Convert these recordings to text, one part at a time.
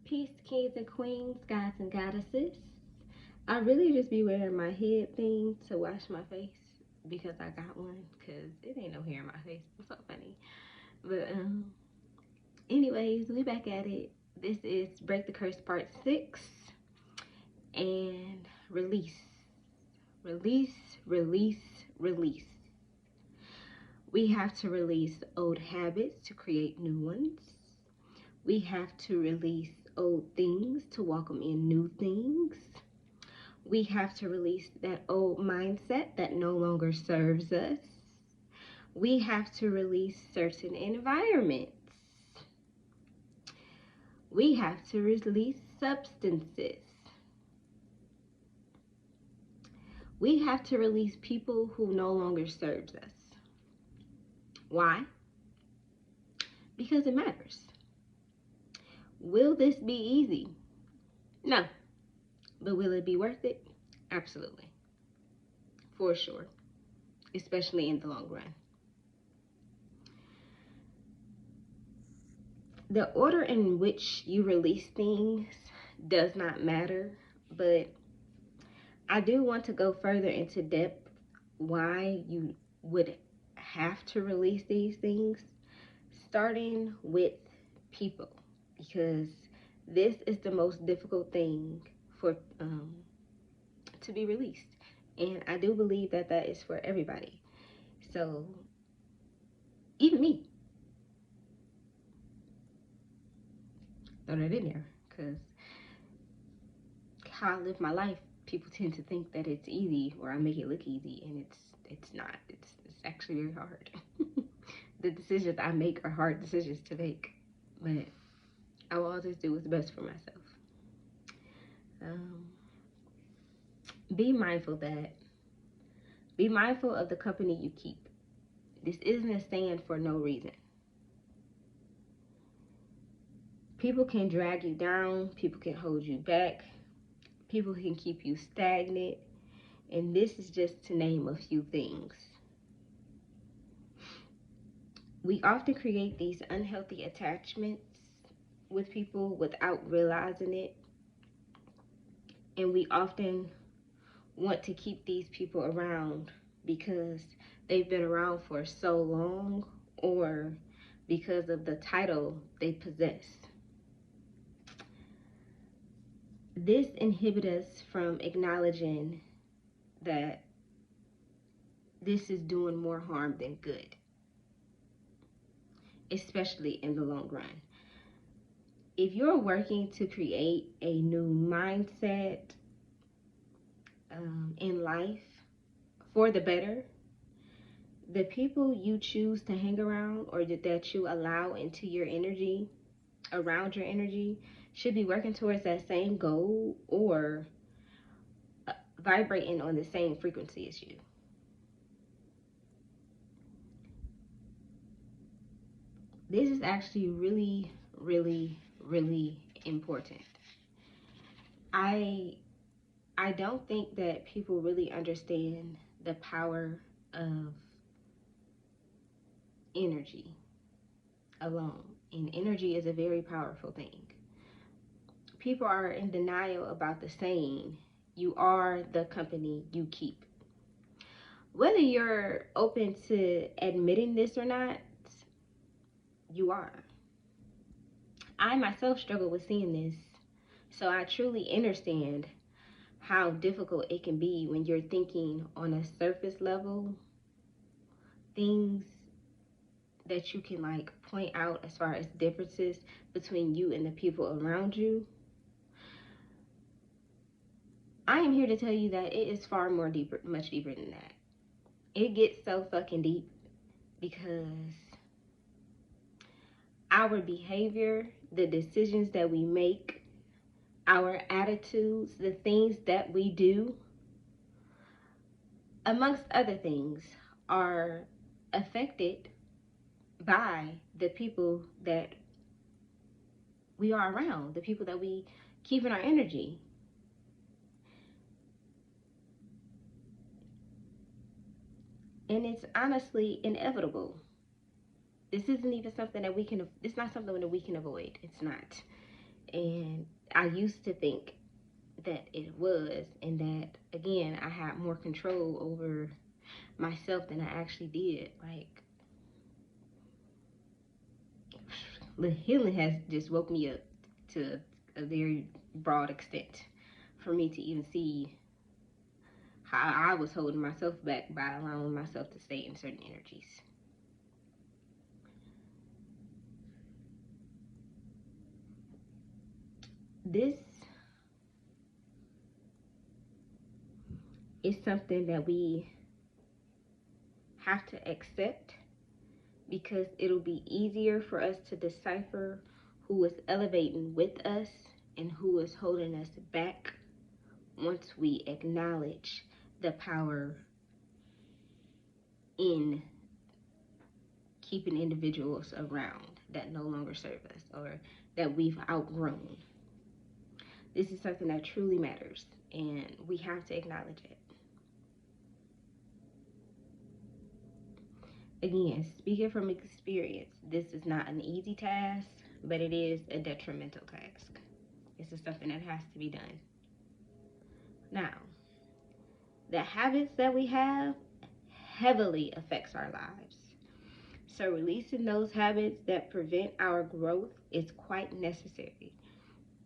Peace, kings and queens, gods and goddesses. I really just be wearing my head thing to wash my face because I got one because it ain't no hair in my face. It's so funny. But anyways, we back at it. This is Break the Curse Part 6 and release. Release, release, release. We have to release old habits to create new ones. We have to release old things to welcome in new things. We have to release that old mindset that no longer serves us. We have to release certain environments. We have to release substances. We have to release people who no longer serves us. Why? Because it matters. Will this be easy? No. But will it be worth it? Absolutely. For sure. Especially in the long run. The order in which you release things does not matter, but I do want to go further into depth why you would have to release these things, starting with people, because this is the most difficult thing for to be released, and I do believe that that is for everybody. So even me, throw that in there, because how I live my life, people tend to think that it's easy or I make it look easy, and it's not. It's actually very hard. The decisions I make are hard decisions to make, but I will always do what's best for myself. Um, be mindful of the company you keep. This isn't a stand for no reason. People can drag you down, people can hold you back, people can keep you stagnant, and this is just to name a few things. We often create these unhealthy attachments with people without realizing it, and we often want to keep these people around because they've been around for so long or because of the title they possess. This inhibits us from acknowledging that this is doing more harm than good, especially in the long run. If you're working to create a new mindset in life for the better, the people you choose to hang around or that you allow into your energy, around your energy, should be working towards that same goal or vibrating on the same frequency as you. This is actually really, really, really important. I don't think that people really understand the power of energy alone. And energy is a very powerful thing. People are in denial about the saying, you are the company you keep. Whether you're open to admitting this or not, you are. I myself struggle with seeing this, so I truly understand how difficult it can be when you're thinking on a surface level, things that you can like point out as far as differences between you and the people around you. I am here to tell you that it is far more deeper, much deeper than that. It gets so fucking deep because our behavior, the decisions that we make, our attitudes, the things that we do, amongst other things, are affected by the people that we are around, the people that we keep in our energy. And it's honestly inevitable. This isn't even something that we can, it's not something that we can avoid. It's not. And I used to think that it was, and that again, I had more control over myself than I actually did. Like, the healing has just woke me up to a very broad extent for me to even see how I was holding myself back by allowing myself to stay in certain energies. This is something that we have to accept, because it'll be easier for us to decipher who is elevating with us and who is holding us back once we acknowledge the power in keeping individuals around that no longer serve us or that we've outgrown. This is something that truly matters, and we have to acknowledge it. Again, speaking from experience, this is not an easy task, but it is a detrimental task. This is something that has to be done. Now, the habits that we have heavily affects our lives. So releasing those habits that prevent our growth is quite necessary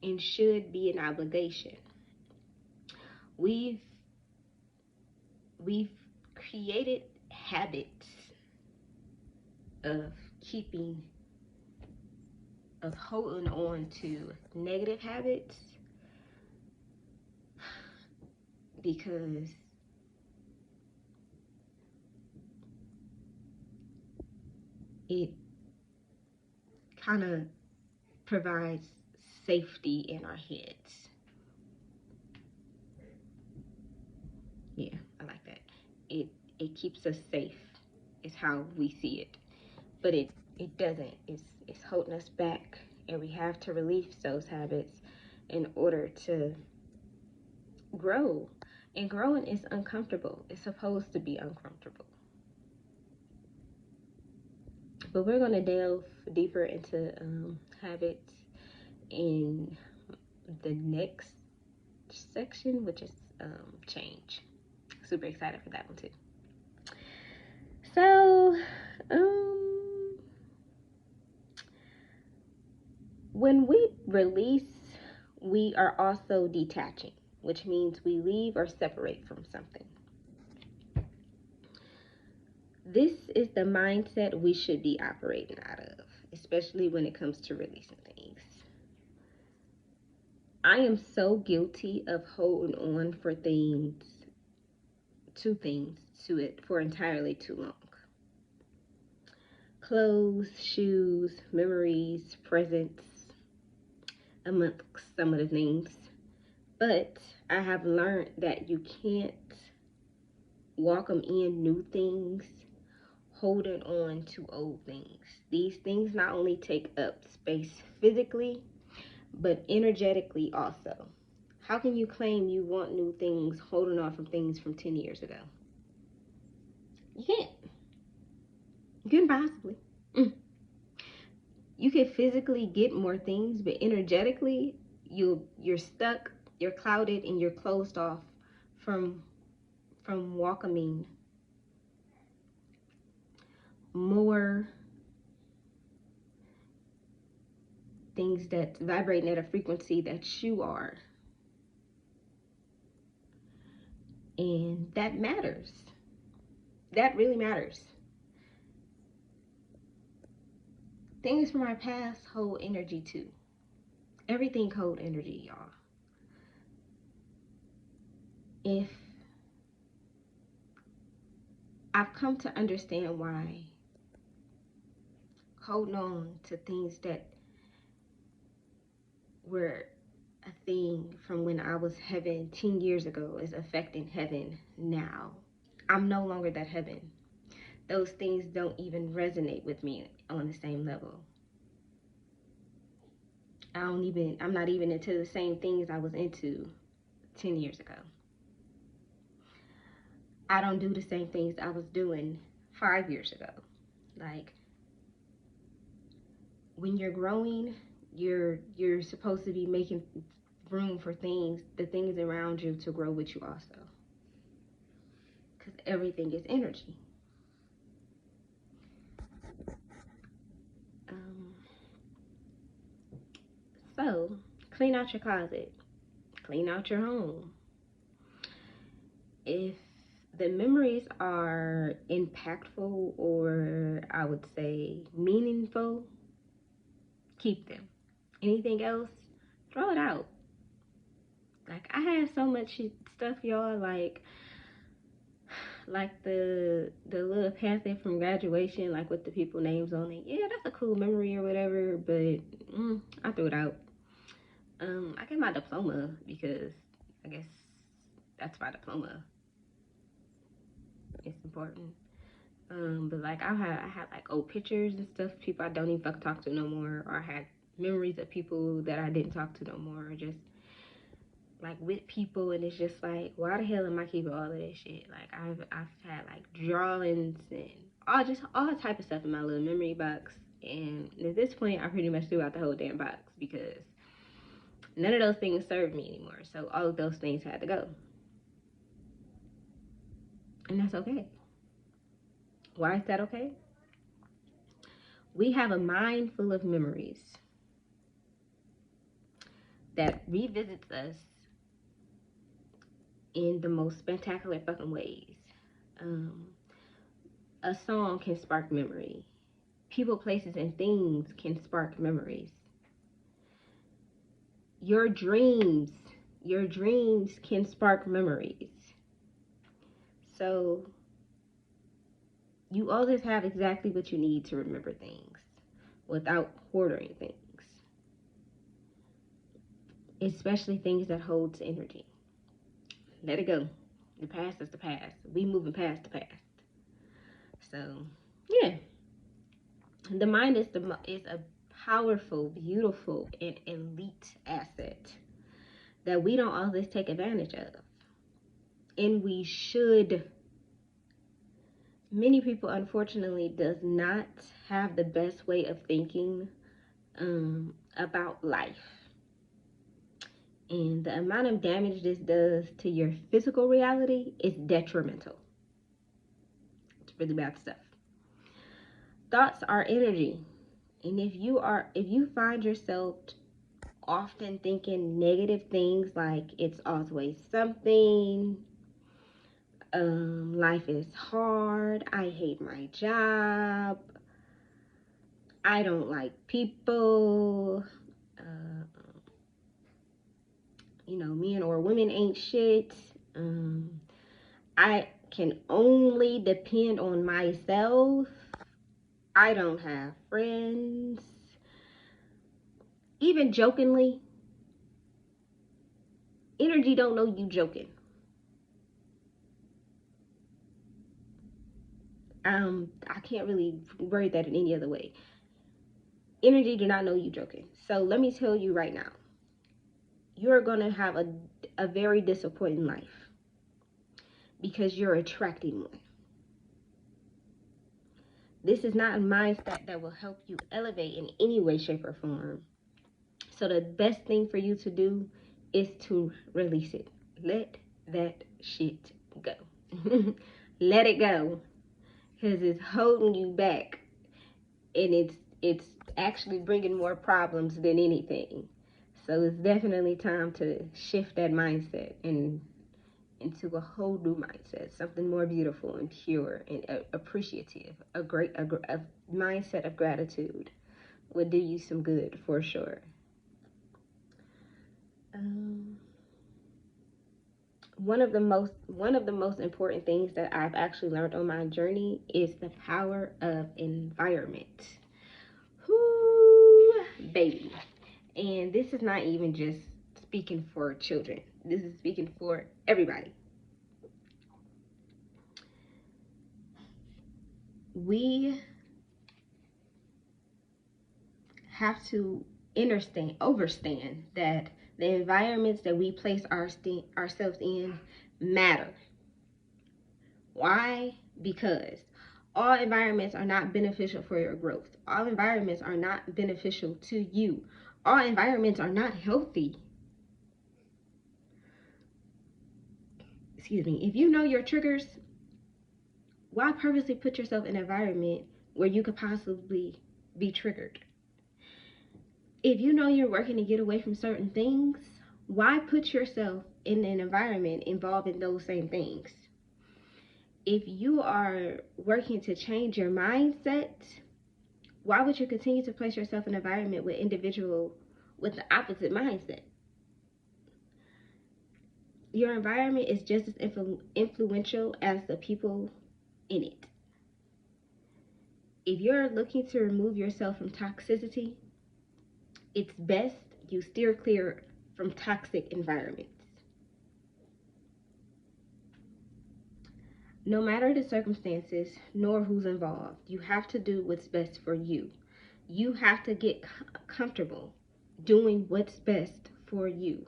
and should be an obligation. We've we've created habits of keeping of holding on to negative habits because it kind of provides safety in our heads. Yeah, I like that. It keeps us safe is how we see it. But it doesn't. It's holding us back, and we have to release those habits in order to grow. And growing is uncomfortable. It's supposed to be uncomfortable. But we're going to delve deeper into habits in the next section, which is change. Super excited for that one too. So, when we release, we are also detaching, which means we leave or separate from something. This is the mindset we should be operating out of, especially when it comes to releasing things. I am so guilty of holding on for things, to it for entirely too long. Clothes, shoes, memories, presents, amongst some of the things. But I have learned that you can't welcome in new things holding on to old things. These things not only take up space physically, but energetically also. How can you claim you want new things holding on from things from 10 years ago? You can't. You couldn't possibly. You can physically get more things, but energetically, you're stuck, you're clouded, and you're closed off from welcoming more things that vibrate at a frequency that you are. And that matters. That really matters. Things from our past hold energy too. Everything hold energy, y'all. If I've come to understand why holding on to things that were a thing from when I was heaven 10 years ago is affecting heaven now. I'm no longer that heaven. Those things don't even resonate with me on the same level. I'm not even into the same things I was into 10 years ago. I don't do the same things I was doing 5 years ago. Like, when you're growing, You're supposed to be making room for the things around you to grow with you also. Because everything is energy. Um, so, clean out your closet. Clean out your home. If the memories are impactful, or I would say meaningful, keep them. Anything else, throw it out. Like, I have so much stuff, y'all, like the little pamphlet from graduation, like with the people names on it. Yeah, that's a cool memory or whatever, but I threw it out. I got my diploma because I guess that's my diploma. It's important. But like I had like old pictures and stuff, people I don't even fuck talk to no more, or I had memories of people that I didn't talk to no more, or just like with people, and it's just like, why the hell am I keeping all of this shit? Like I've had like drawings and all type of stuff in my little memory box, and at this point I pretty much threw out the whole damn box because none of those things serve me anymore. So all of those things had to go, and that's okay. Why is that okay? We have a mind full of memories that revisits us in the most spectacular fucking ways. Um, a song can spark memory. People, places, and things can spark memories. Your dreams, your dreams can spark memories. So you always have exactly what you need to remember things without hoarding things, especially things that holds energy. Let it go. The past is the past. We moving past the past. So yeah, the mind is a powerful, beautiful, and elite asset that we don't always take advantage of, and we should. Many people, unfortunately, does not have the best way of thinking about life, and the amount of damage this does to your physical reality is detrimental. It's really bad stuff. Thoughts are energy, and if you find yourself often thinking negative things, like it's always something, life is hard, I hate my job, I don't like people, men or women ain't shit, I can only depend on myself, I don't have friends, even jokingly, energy don't know you joking. I can't really word that in any other way. Energy do not know you joking. So let me tell you right now, you're gonna have a very disappointing life because you're attracting one. This is not a mindset that will help you elevate in any way, shape, or form. So the best thing for you to do is to release it. Let that shit go. Let it go, because it's holding you back, and it's actually bringing more problems than anything. So it's definitely time to shift that mindset and into a whole new mindset, something more beautiful and pure and appreciative. A mindset of gratitude would do you some good for sure. Um, one of the most important things that I've actually learned on my journey is the power of environment. Whoo, baby. And this is not even just speaking for children. This is speaking for everybody. We have to overstand that the environments that we place ourselves in matter. Why? Because all environments are not beneficial for your growth. All environments are not beneficial to you. All environments are not healthy. Excuse me. If you know your triggers, why purposely put yourself in an environment where you could possibly be triggered? If you know you're working to get away from certain things, why put yourself in an environment involving those same things? If you are working to change your mindset, why would you continue to place yourself in an environment with individuals with the opposite mindset? Your environment is just as influential as the people in it. If you're looking to remove yourself from toxicity, it's best you steer clear from toxic environments. No matter the circumstances nor who's involved, you have to do what's best for you. You have to get comfortable doing what's best for you.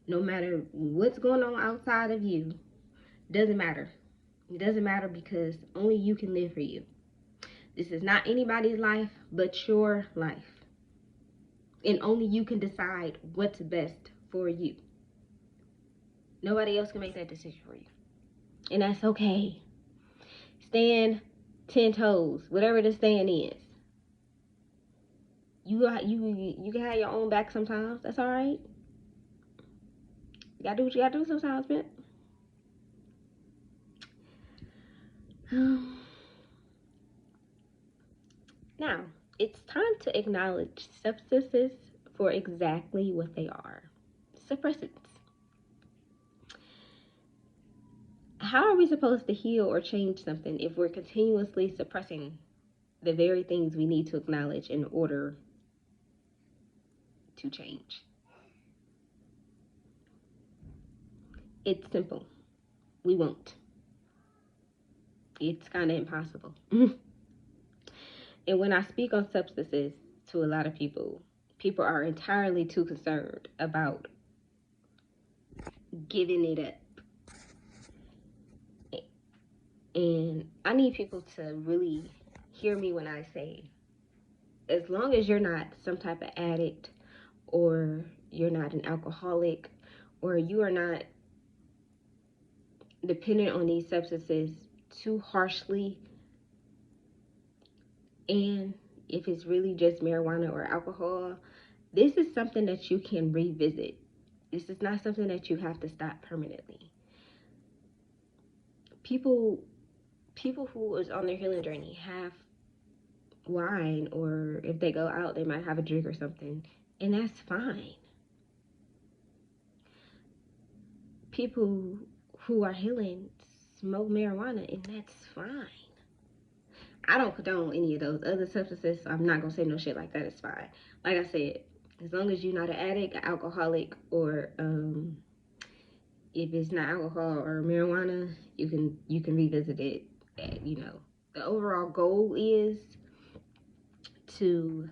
No matter what's going on outside of you, doesn't matter. It doesn't matter because only you can live for you. This is not anybody's life but your life. And only you can decide what's best for you. Nobody else can make that decision for you. And that's okay. Stand 10 toes, whatever the stand is. You can have your own back sometimes. That's all right. You gotta do what you gotta do sometimes, man. Now, it's time to acknowledge substances for exactly what they are. Suppressants. How are we supposed to heal or change something if we're continuously suppressing the very things we need to acknowledge in order to change? It's simple. We won't. It's kind of impossible. And when I speak on substances to a lot of people, people are entirely too concerned about giving it up. And I need people to really hear me when I say, as long as you're not some type of addict, or you're not an alcoholic, or you are not dependent on these substances too harshly, and if it's really just marijuana or alcohol, this is something that you can revisit. This is not something that you have to stop permanently. People who is on their healing journey have wine, or if they go out, they might have a drink or something, and that's fine. People who are healing smoke marijuana, and that's fine. I don't condone any of those other substances, so I'm not gonna say no shit like that. It's fine. Like I said, as long as you're not an addict, an alcoholic, or if it's not alcohol or marijuana, you can revisit it. You know, the overall goal is to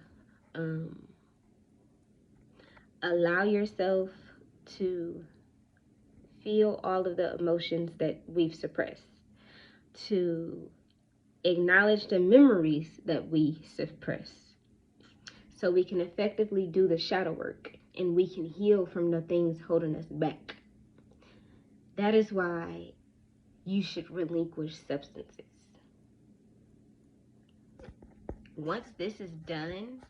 allow yourself to feel all of the emotions that we've suppressed, to acknowledge the memories that we suppress, so we can effectively do the shadow work and we can heal from the things holding us back. That is why you should relinquish substances. Once this is done,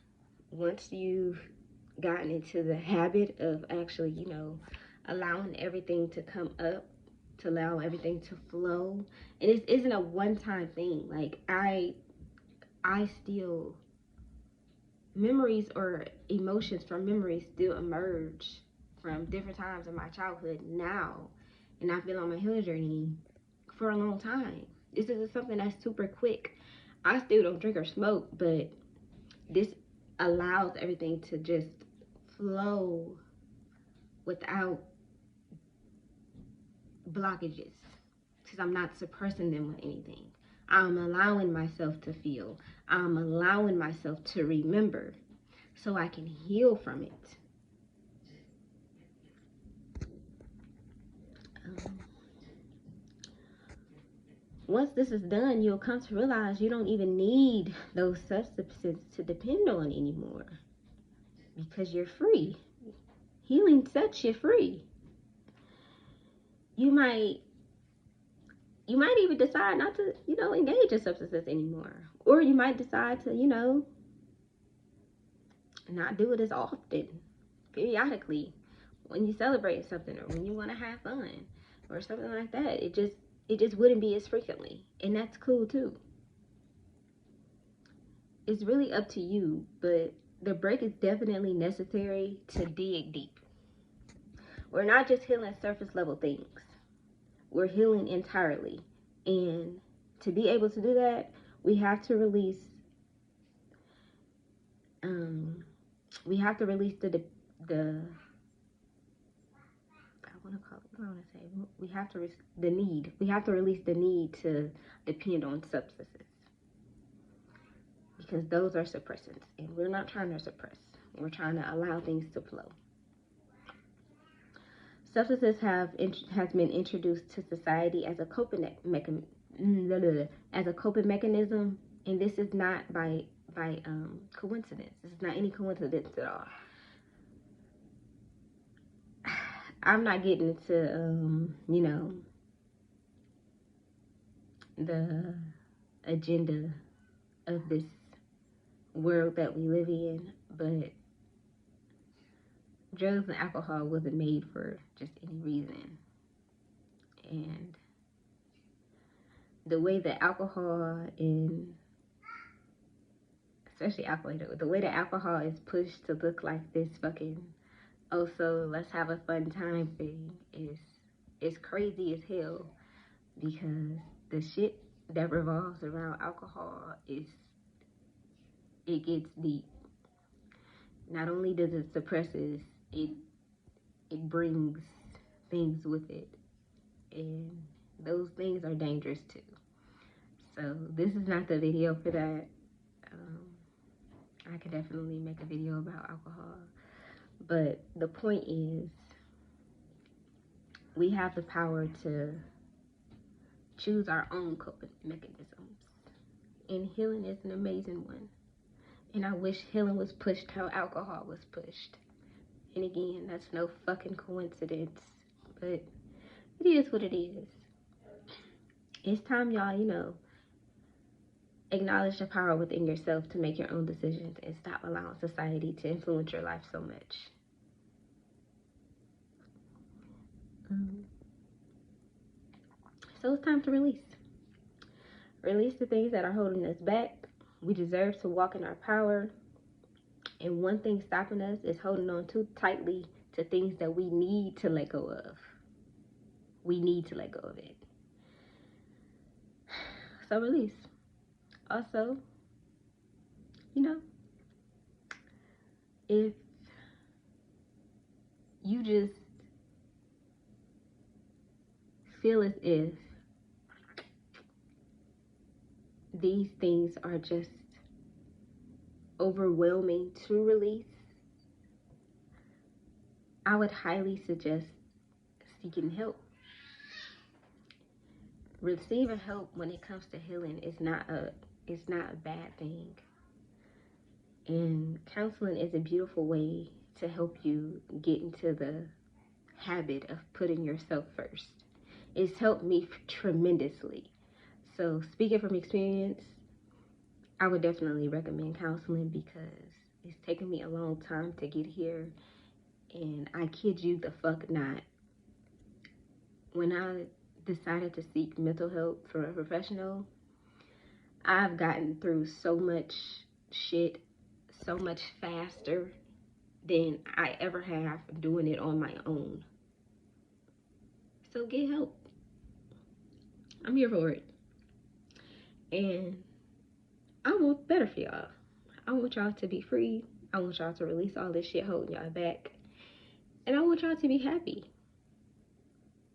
once you've gotten into the habit of actually, allowing everything to come up, to allow everything to flow, and it isn't a one-time thing. Like I still, memories or emotions from memories still emerge from different times in my childhood now, and I've been on my healing journey for a long time. This isn't something that's super quick. I still don't drink or smoke, but this allows everything to just flow without blockages, because I'm not suppressing them with anything. I'm allowing myself to feel. I'm allowing myself to remember so I can heal from it. Once this is done, you'll come to realize you don't even need those substances to depend on anymore. because you're free. Healing sets you free. You might even decide not to, engage in substances anymore. Or you might decide to, not do it as often, periodically, when you celebrate something or when you want to have fun or something like that. It just wouldn't be as frequently. And that's cool too. It's really up to you, but the break is definitely necessary to dig deep. We're not just healing surface level things. We're healing entirely. And to be able to do that, we have to release the I want to call it, what do I want to say? We have to release the need to depend on substances, because those are suppressants, and we're not trying to suppress. We're trying to allow things to flow. Substances has been introduced to society as a coping mechanism, and this is not by coincidence. This is not any coincidence at all. I'm not getting into the agenda of this world that we live in, but drugs and alcohol wasn't made for just any reason. And the way that alcohol, and especially alcohol, the way that alcohol is pushed to look like this fucking, oh, so let's have a fun time thing is crazy as hell, because the shit that revolves around alcohol it gets deep. Not only does it suppresses, it brings things with it, and those things are dangerous too. So this is not the video for that. I could definitely make a video about alcohol, but the point is, we have the power to choose our own coping mechanisms, and healing is an amazing one. And I wish healing was pushed how alcohol was pushed. And again, that's no fucking coincidence, but it is what it is. It's time y'all, acknowledge the power within yourself to make your own decisions and stop allowing society to influence your life so much. So it's time to release. Release the things that are holding us back. We deserve to walk in our power. And one thing stopping us is holding on too tightly to things that we need to let go of. We need to let go of it. So release. Also, if you just feel as if these things are just overwhelming to release, I would highly suggest seeking help. Receiving help when it comes to healing is not a bad thing. And counseling is a beautiful way to help you get into the habit of putting yourself first. It's helped me tremendously. So speaking from experience, I would definitely recommend counseling, because it's taken me a long time to get here. And I kid you the fuck not, when I decided to seek mental help from a professional, I've gotten through so much shit so much faster than I ever have doing it on my own. So get help. I'm here for it. And I want better for y'all. I want y'all to be free. I want y'all to release all this shit holding y'all back. And I want y'all to be happy,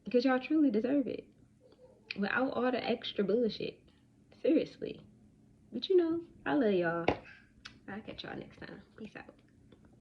because y'all truly deserve it, without all the extra bullshit. Seriously. But I love y'all. I'll catch y'all next time. Peace out.